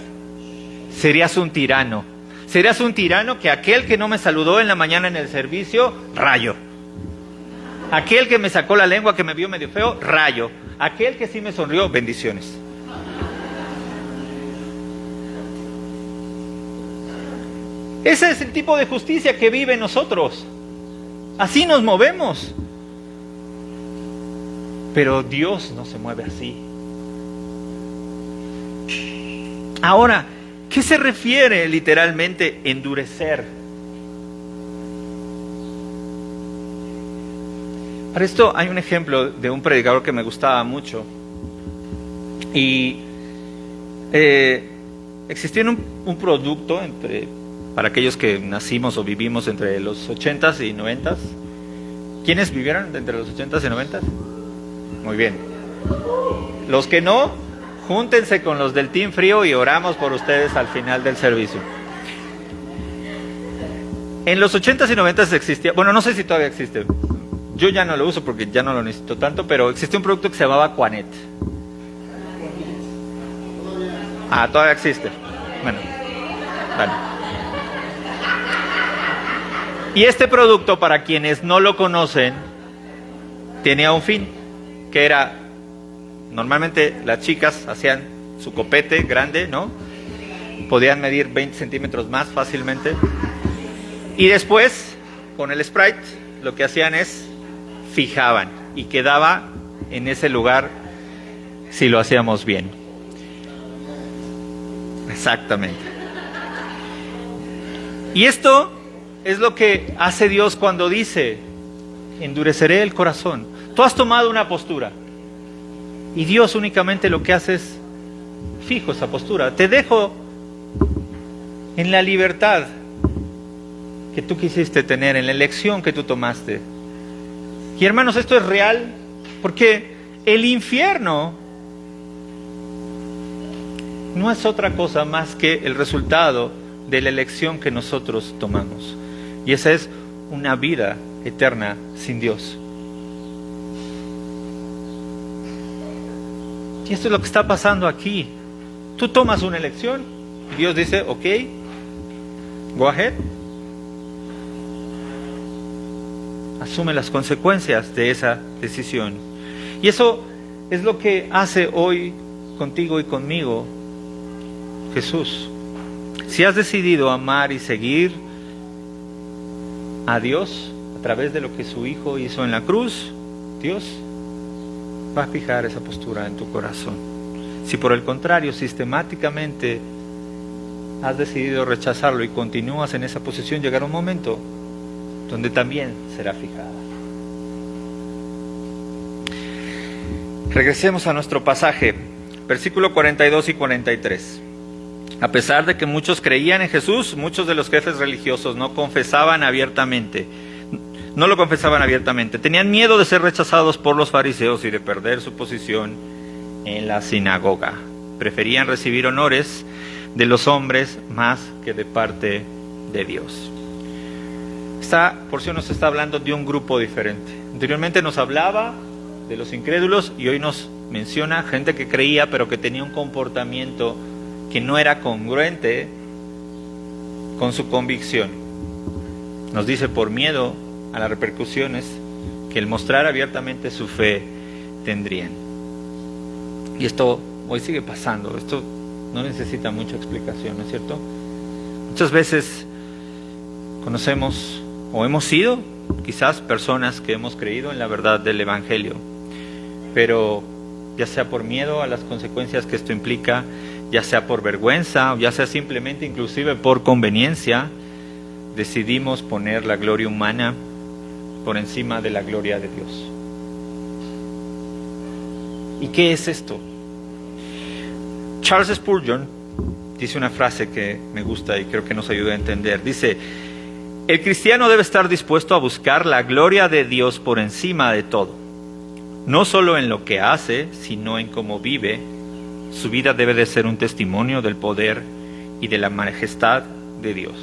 Serías un tirano. Serás un tirano que aquel que no me saludó en la mañana en el servicio, rayo. Aquel que me sacó la lengua, que me vio medio feo, rayo. Aquel que sí me sonrió, bendiciones. Ese es el tipo de justicia que vive en nosotros. Así nos movemos. Pero Dios no se mueve así. Ahora, ¿qué se refiere literalmente endurecer? Para esto hay un ejemplo de un predicador que me gustaba mucho. Y existía un producto para aquellos que nacimos o vivimos entre los 80s y 90s. ¿Quiénes vivieron entre los 80s y 90s? Muy bien. Los que no, júntense con los del Team Frío y oramos por ustedes al final del servicio. En los 80s y 90s existía, bueno, no sé si todavía existe, yo ya no lo uso porque ya no lo necesito tanto, pero existía un producto que se llamaba Quanet. Ah, todavía existe. Bueno. Y este producto, para quienes no lo conocen, tenía un fin, que era, normalmente las chicas hacían su copete grande, ¿no? Podían medir 20 centímetros más fácilmente. Y después, con el Sprite, lo que hacían es fijaban y quedaba en ese lugar si lo hacíamos bien. Exactamente. Y esto es lo que hace Dios cuando dice, endureceré el corazón. Tú has tomado una postura y Dios únicamente lo que hace es fijo esa postura. Te dejo en la libertad que tú quisiste tener, en la elección que tú tomaste. Y hermanos, esto es real porque el infierno no es otra cosa más que el resultado de la elección que nosotros tomamos. Y esa es una vida eterna sin Dios. Y esto es lo que está pasando aquí. Tú tomas una elección y Dios dice, ok, go ahead. Asume las consecuencias de esa decisión. Y eso es lo que hace hoy contigo y conmigo Jesús. Si has decidido amar y seguir a Dios a través de lo que su Hijo hizo en la cruz, Dios va a fijar esa postura en tu corazón. Si por el contrario sistemáticamente has decidido rechazarlo y continúas en esa posición, llegará un momento donde también será fijada. Regresemos a nuestro pasaje, versículo 42 y 43. A pesar de que muchos creían en Jesús, muchos de los jefes religiosos no lo confesaban abiertamente. Tenían miedo de ser rechazados por los fariseos y de perder su posición en la sinagoga. Preferían recibir honores de los hombres más que de parte de Dios. Esta porción nos está hablando de un grupo diferente. Anteriormente nos hablaba de los incrédulos y hoy nos menciona gente que creía pero que tenía un comportamiento que no era congruente con su convicción. Nos dice por miedo a las repercusiones que el mostrar abiertamente su fe tendrían. Y esto hoy sigue pasando. Esto no necesita mucha explicación, ¿no es cierto? Muchas veces conocemos o hemos sido quizás personas que hemos creído en la verdad del Evangelio, pero ya sea por miedo a las consecuencias que esto implica, ya sea por vergüenza, o ya sea simplemente inclusive por conveniencia, decidimos poner la gloria humana por encima de la gloria de Dios. ¿Y qué es esto? Charles Spurgeon dice una frase que me gusta y creo que nos ayuda a entender. Dice, el cristiano debe estar dispuesto a buscar la gloria de Dios por encima de todo. No solo en lo que hace, sino en cómo vive. Su vida debe de ser un testimonio del poder y de la majestad de Dios.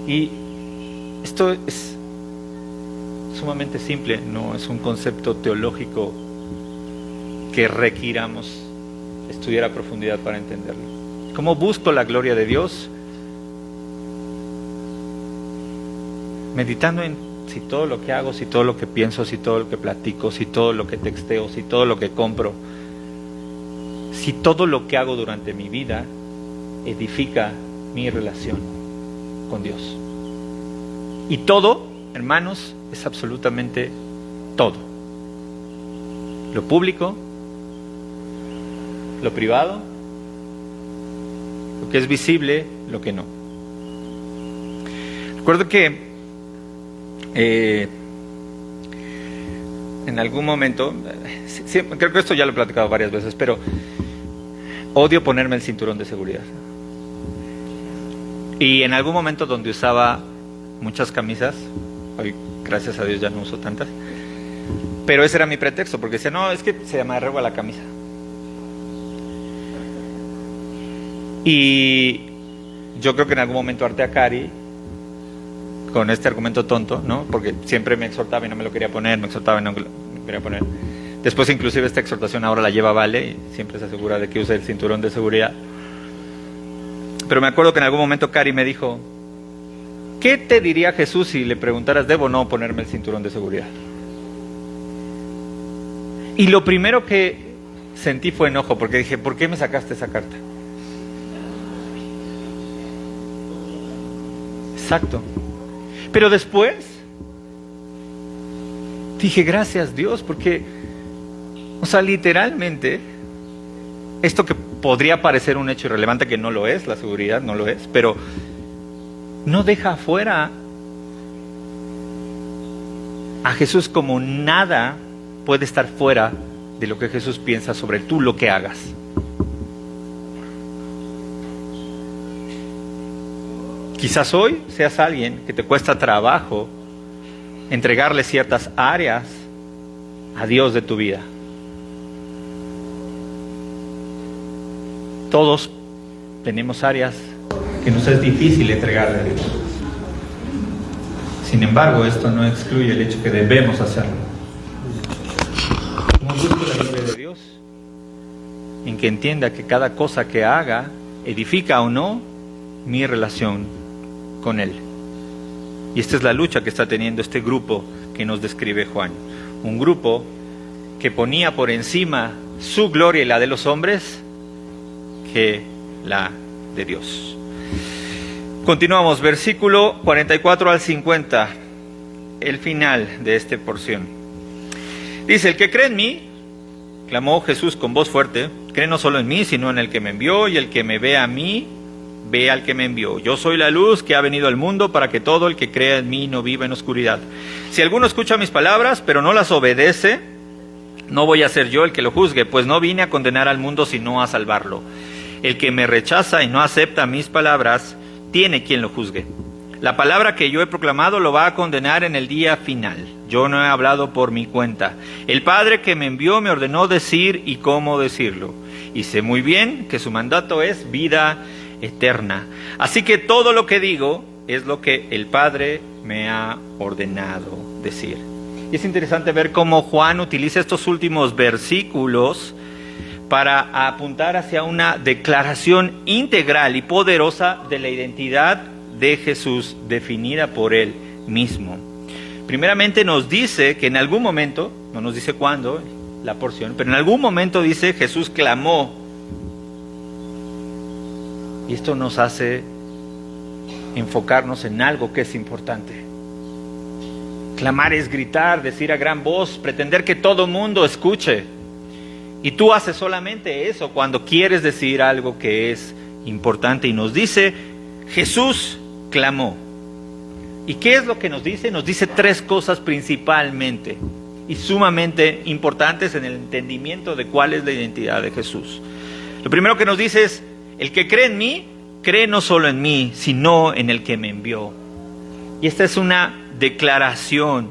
Y esto es sumamente simple, no es un concepto teológico que requiramos estudiar a profundidad para entenderlo. ¿Cómo busco la gloria de Dios? Meditando en si todo lo que hago, si todo lo que pienso, si todo lo que platico, si todo lo que texteo, si todo lo que compro, si todo lo que hago durante mi vida edifica mi relación con Dios. Y todo, hermanos, es absolutamente todo. Lo público, lo privado, lo que es visible, lo que no. Recuerdo que en algún momento, creo que esto ya lo he platicado varias veces, pero odio ponerme el cinturón de seguridad. Y en algún momento donde usaba muchas camisas, hoy gracias a Dios ya no uso tantas, pero ese era mi pretexto, porque decía, no, es que se me arregla la camisa. Y yo creo que en algún momento harté a Cari con este argumento tonto, ¿no? Porque siempre me exhortaba y no me lo quería poner, me exhortaba y no me lo quería poner. Después inclusive esta exhortación ahora la lleva Vale y siempre se asegura de que use el cinturón de seguridad. Pero me acuerdo que en algún momento Cari me dijo, ¿qué te diría Jesús si le preguntaras, ¿debo o no ponerme el cinturón de seguridad? Y lo primero que sentí fue enojo, porque dije, ¿por qué me sacaste esa carta? Exacto. Pero después dije, gracias Dios, porque, o sea, literalmente, esto que podría parecer un hecho irrelevante, que no lo es, la seguridad no lo es, pero no deja afuera a Jesús, como nada puede estar fuera de lo que Jesús piensa sobre tú lo que hagas. Quizás hoy seas alguien que te cuesta trabajo entregarle ciertas áreas a Dios de tu vida. Todos tenemos áreas que nos es difícil entregarle a Dios. Sin embargo, esto no excluye el hecho que debemos hacerlo. ¿Cómo busco la gloria de Dios? En que entienda que cada cosa que haga edifica o no mi relación con Él. Y esta es la lucha que está teniendo este grupo que nos describe Juan. Un grupo que ponía por encima su gloria y la de los hombres que la de Dios. Continuamos, versículo 44 al 50, el final de esta porción. Dice, el que cree en mí, clamó Jesús con voz fuerte, cree no solo en mí, sino en el que me envió, y el que me ve a mí, ve al que me envió. Yo soy la luz que ha venido al mundo para que todo el que crea en mí no viva en oscuridad. Si alguno escucha mis palabras, pero no las obedece, no voy a ser yo el que lo juzgue, pues no vine a condenar al mundo, sino a salvarlo. El que me rechaza y no acepta mis palabras, tiene quien lo juzgue. La palabra que yo he proclamado lo va a condenar en el día final. Yo no he hablado por mi cuenta. El Padre que me envió me ordenó decir y cómo decirlo. Y sé muy bien que su mandato es vida eterna. Así que todo lo que digo es lo que el Padre me ha ordenado decir. Y es interesante ver cómo Juan utiliza estos últimos versículos para apuntar hacia una declaración integral y poderosa de la identidad de Jesús, definida por Él mismo. Primeramente nos dice que en algún momento, no nos dice cuándo la porción, pero en algún momento dice Jesús clamó. Y esto nos hace enfocarnos en algo que es importante. Clamar es gritar, decir a gran voz, pretender que todo mundo escuche. Y tú haces solamente eso cuando quieres decir algo que es importante. Y nos dice, Jesús clamó. ¿Y qué es lo que nos dice? Nos dice tres cosas principalmente y sumamente importantes en el entendimiento de cuál es la identidad de Jesús. Lo primero que nos dice es, el que cree en mí, cree no solo en mí, sino en el que me envió. Y esta es una declaración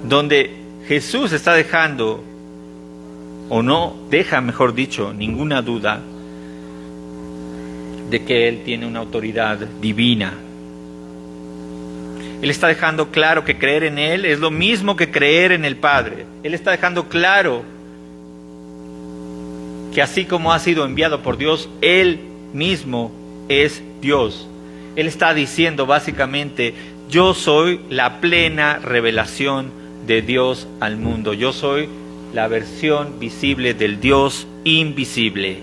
donde Jesús está dejando, o no deja, mejor dicho, ninguna duda de que Él tiene una autoridad divina. Él está dejando claro que creer en Él es lo mismo que creer en el Padre. Él está dejando claro que así como ha sido enviado por Dios, Él mismo es Dios. Él está diciendo básicamente, yo soy la plena revelación de Dios al mundo. Yo soy la versión visible del Dios invisible.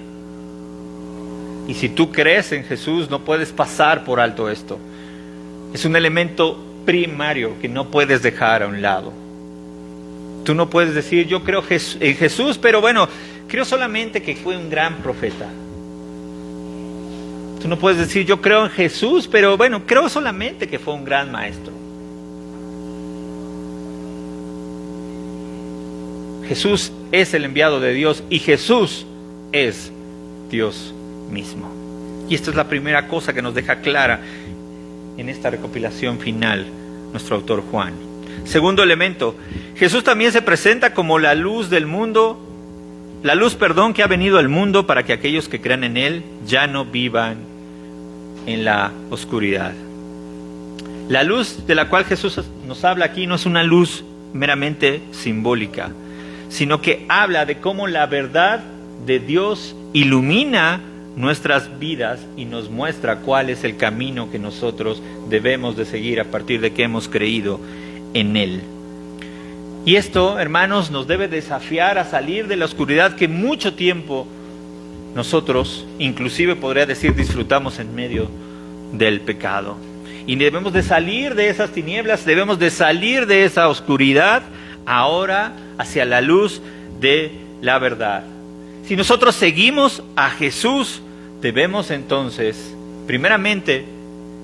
Y si tú crees en Jesús, no puedes pasar por alto esto. Es un elemento primario que no puedes dejar a un lado. Tú no puedes decir, yo creo en Jesús, pero bueno, creo solamente que fue un gran profeta. Tú no puedes decir, yo creo en Jesús, pero bueno, creo solamente que fue un gran maestro. Jesús es el enviado de Dios y Jesús es Dios mismo. Y esta es la primera cosa que nos deja clara en esta recopilación final nuestro autor Juan. Segundo elemento, Jesús también se presenta como la luz del mundo, la luz, que ha venido al mundo para que aquellos que crean en Él ya no vivan en la oscuridad. La luz de la cual Jesús nos habla aquí no es una luz meramente simbólica, sino que habla de cómo la verdad de Dios ilumina nuestras vidas y nos muestra cuál es el camino que nosotros debemos de seguir a partir de que hemos creído en Él. Y esto, hermanos, nos debe desafiar a salir de la oscuridad que mucho tiempo nosotros, inclusive podría decir, disfrutamos en medio del pecado. Y debemos de salir de esas tinieblas, debemos de salir de esa oscuridad ahora hacia la luz de la verdad. Si nosotros seguimos a Jesús, debemos entonces, primeramente,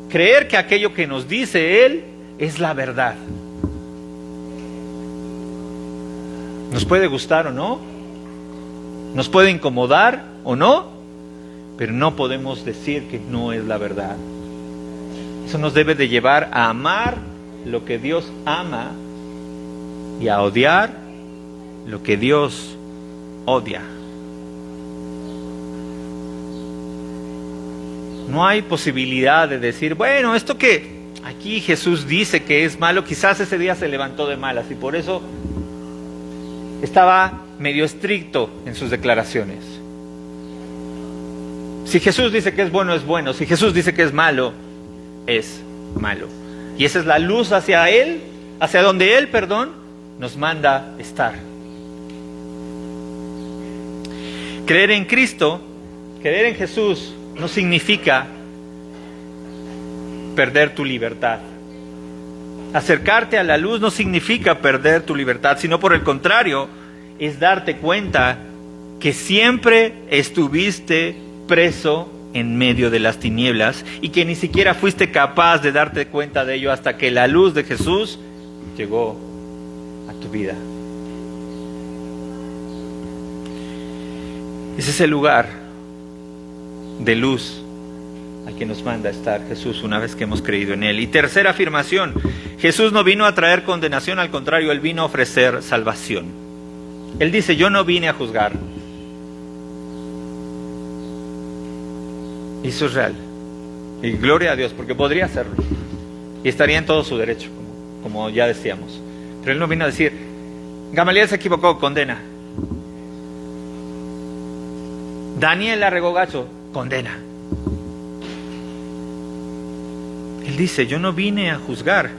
creer que aquello que nos dice Él es la verdad. Nos puede gustar o no, nos puede incomodar o no, pero no podemos decir que no es la verdad. Eso nos debe de llevar a amar lo que Dios ama y a odiar lo que Dios odia. No hay posibilidad de decir, bueno, esto que aquí Jesús dice que es malo, quizás ese día se levantó de malas y por eso estaba medio estricto en sus declaraciones. Si Jesús dice que es bueno, es bueno. Si Jesús dice que es malo, es malo. Y esa es la luz hacia Él, hacia donde Él, nos manda estar. Creer en Cristo, creer en Jesús, no significa perder tu libertad. Acercarte a la luz no significa perder tu libertad, sino por el contrario, es darte cuenta que siempre estuviste preso en medio de las tinieblas y que ni siquiera fuiste capaz de darte cuenta de ello hasta que la luz de Jesús llegó a tu vida. Ese es el lugar de luz al que nos manda estar Jesús una vez que hemos creído en Él. Y tercera afirmación, Jesús no vino a traer condenación, al contrario, Él vino a ofrecer salvación. Él dice, yo no vine a juzgar. Y eso es real. Y gloria a Dios, porque podría hacerlo. Y estaría en todo su derecho, como ya decíamos. Pero Él no vino a decir, Gamaliel se equivocó, condena. Daniel la regó gacho, condena. Él dice, yo no vine a juzgar.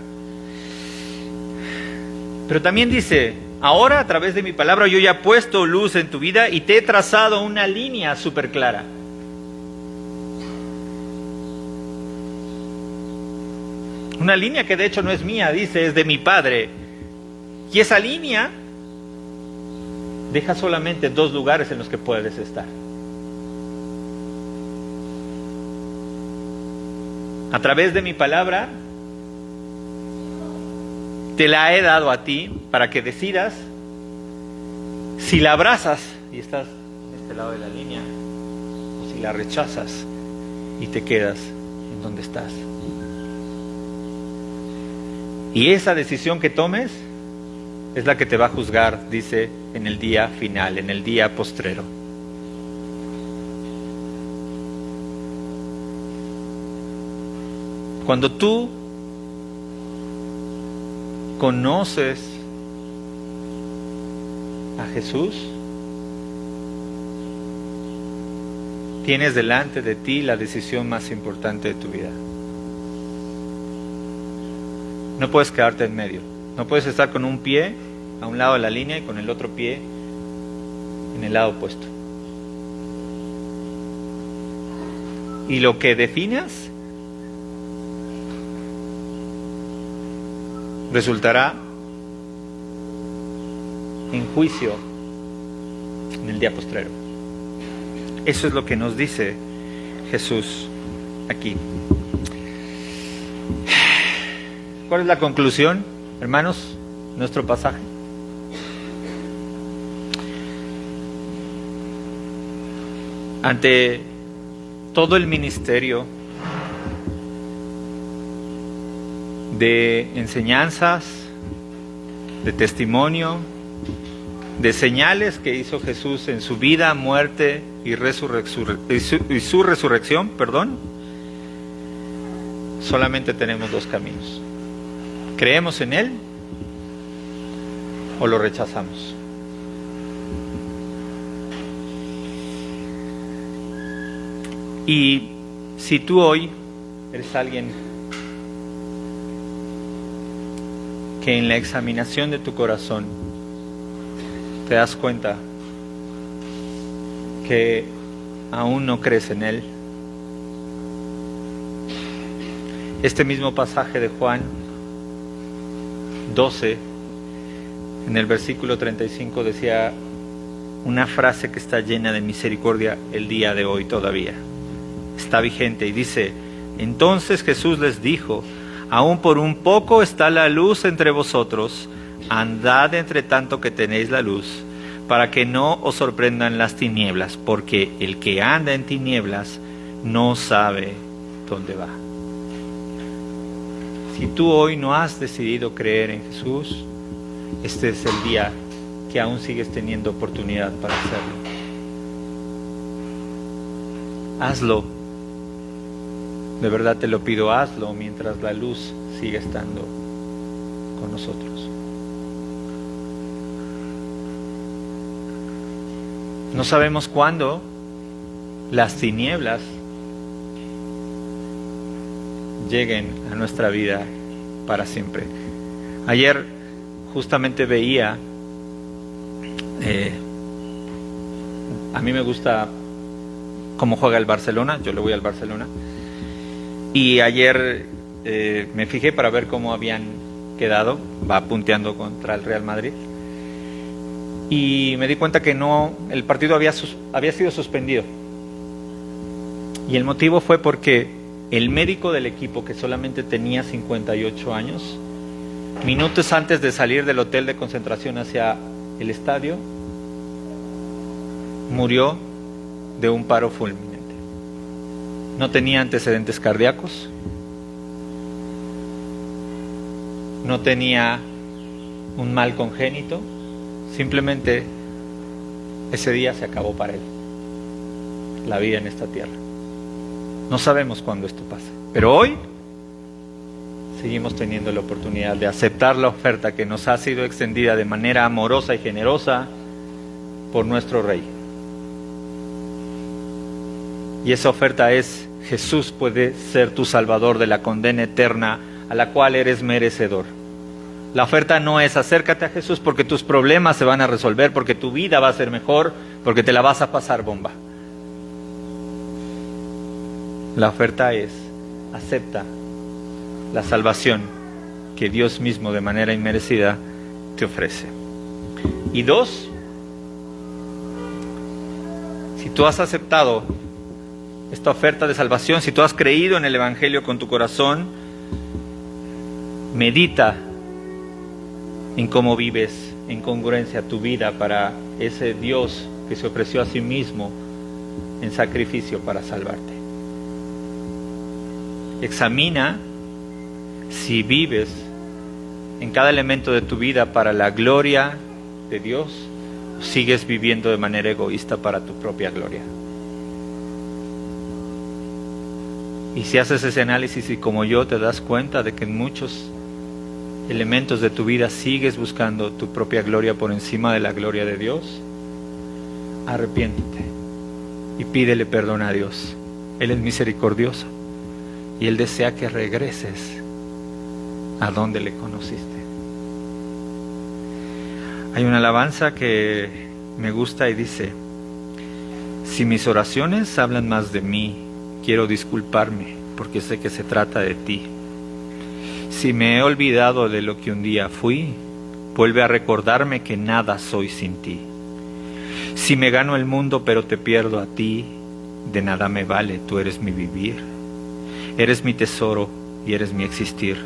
Pero también dice, ahora a través de mi palabra yo ya he puesto luz en tu vida y te he trazado una línea súper clara. Una línea que de hecho no es mía, dice, es de mi Padre. Y esa línea deja solamente dos lugares en los que puedes estar. A través de mi palabra, te la he dado a ti para que decidas si la abrazas y estás en este lado de la línea, o si la rechazas y te quedas en donde estás. Y esa decisión que tomes es la que te va a juzgar, dice, en el día final, en el día postrero. Cuando tú conoces a Jesús, tienes delante de ti la decisión más importante de tu vida. No puedes quedarte en medio. No puedes estar con un pie a un lado de la línea y con el otro pie en el lado opuesto. Y lo que definas resultará en juicio en el día postrero. Eso es lo que nos dice Jesús aquí. ¿Cuál es la conclusión, hermanos, de nuestro pasaje? Ante todo el ministerio de enseñanzas, de testimonio, de señales que hizo Jesús en su vida, muerte y su resurrección, solamente tenemos dos caminos. ¿Creemos en Él o lo rechazamos? Y si tú hoy eres alguien que en la examinación de tu corazón te das cuenta que aún no crees en Él, este mismo pasaje de Juan 12, en el versículo 35, decía una frase que está llena de misericordia el día de hoy todavía. Está vigente y dice: entonces Jesús les dijo: aún por un poco está la luz entre vosotros, andad entre tanto que tenéis la luz, para que no os sorprendan las tinieblas, porque el que anda en tinieblas no sabe dónde va. Si tú hoy no has decidido creer en Jesús, este es el día que aún sigues teniendo oportunidad para hacerlo. Hazlo. De verdad te lo pido, hazlo mientras la luz sigue estando con nosotros. No sabemos cuándo las tinieblas lleguen a nuestra vida para siempre. Ayer justamente veía, a mí me gusta cómo juega el Barcelona, yo le voy al Barcelona, y ayer me fijé para ver cómo habían quedado, va punteando contra el Real Madrid, y me di cuenta que no, el partido había sido suspendido, y el motivo fue porque el médico del equipo, que solamente tenía 58 años, minutos antes de salir del hotel de concentración hacia el estadio, murió de un paro fulminante. No tenía antecedentes cardíacos, no tenía un mal congénito, simplemente ese día se acabó para él la vida en esta tierra. No sabemos cuándo esto pase, pero hoy seguimos teniendo la oportunidad de aceptar la oferta que nos ha sido extendida de manera amorosa y generosa por nuestro Rey. Y esa oferta es: Jesús puede ser tu Salvador de la condena eterna a la cual eres merecedor. La oferta no es: acércate a Jesús porque tus problemas se van a resolver, porque tu vida va a ser mejor, porque te la vas a pasar bomba. La oferta es: acepta la salvación que Dios mismo de manera inmerecida te ofrece. Y dos, si tú has aceptado esta oferta de salvación, si tú has creído en el Evangelio con tu corazón, medita en cómo vives en congruencia tu vida para ese Dios que se ofreció a sí mismo en sacrificio para salvarte. Examina si vives en cada elemento de tu vida para la gloria de Dios o sigues viviendo de manera egoísta para tu propia gloria. Y si haces ese análisis y como yo te das cuenta de que en muchos elementos de tu vida sigues buscando tu propia gloria por encima de la gloria de Dios, arrepiéntete y pídele perdón a Dios. Él es misericordioso y Él desea que regreses a donde le conociste. Hay una alabanza que me gusta y dice: si mis oraciones hablan más de mí, quiero disculparme porque sé que se trata de ti. Si me he olvidado de lo que un día fui, vuelve a recordarme que nada soy sin ti. Si me gano el mundo pero te pierdo a ti, de nada me vale, tú eres mi vivir. Eres mi tesoro y eres mi existir.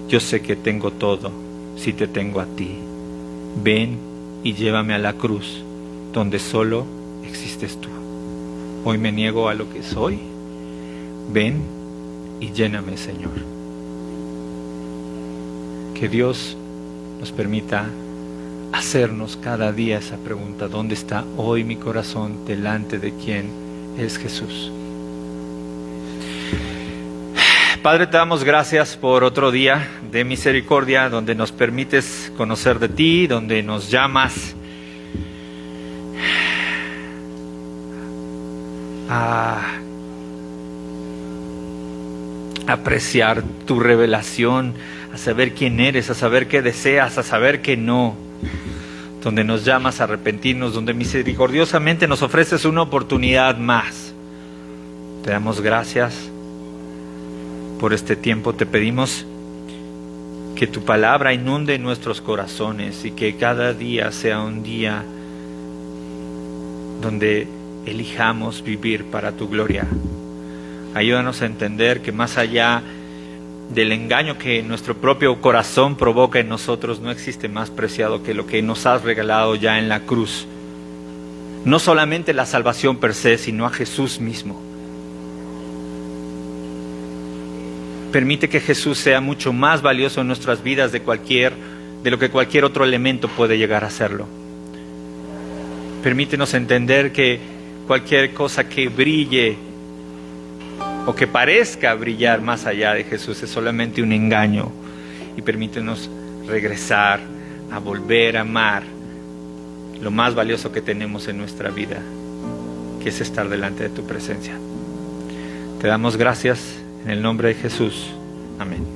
Yo sé que tengo todo si te tengo a ti. Ven y llévame a la cruz, donde solo existes tú. Hoy me niego a lo que soy. Ven y lléname, Señor. Que Dios nos permita hacernos cada día esa pregunta: ¿dónde está hoy mi corazón delante de quién es Jesús? Padre, te damos gracias por otro día de misericordia, donde nos permites conocer de ti, donde nos llamas a apreciar tu revelación, a saber quién eres, a saber qué deseas, a saber qué no, donde nos llamas a arrepentirnos, donde misericordiosamente nos ofreces una oportunidad más. Te damos gracias por este tiempo. Te pedimos que tu palabra inunde nuestros corazones y que cada día sea un día donde elijamos vivir para tu gloria. Ayúdanos a entender que más allá del engaño que nuestro propio corazón provoca en nosotros, no existe más preciado que lo que nos has regalado ya en la cruz. No solamente la salvación per se, sino a Jesús mismo. Permite que Jesús sea mucho más valioso en nuestras vidas de lo que cualquier otro elemento puede llegar a serlo. Permítenos entender que cualquier cosa que brille o que parezca brillar más allá de Jesús es solamente un engaño, y permítenos regresar a volver a amar lo más valioso que tenemos en nuestra vida, que es estar delante de tu presencia. Te damos gracias en el nombre de Jesús. Amén.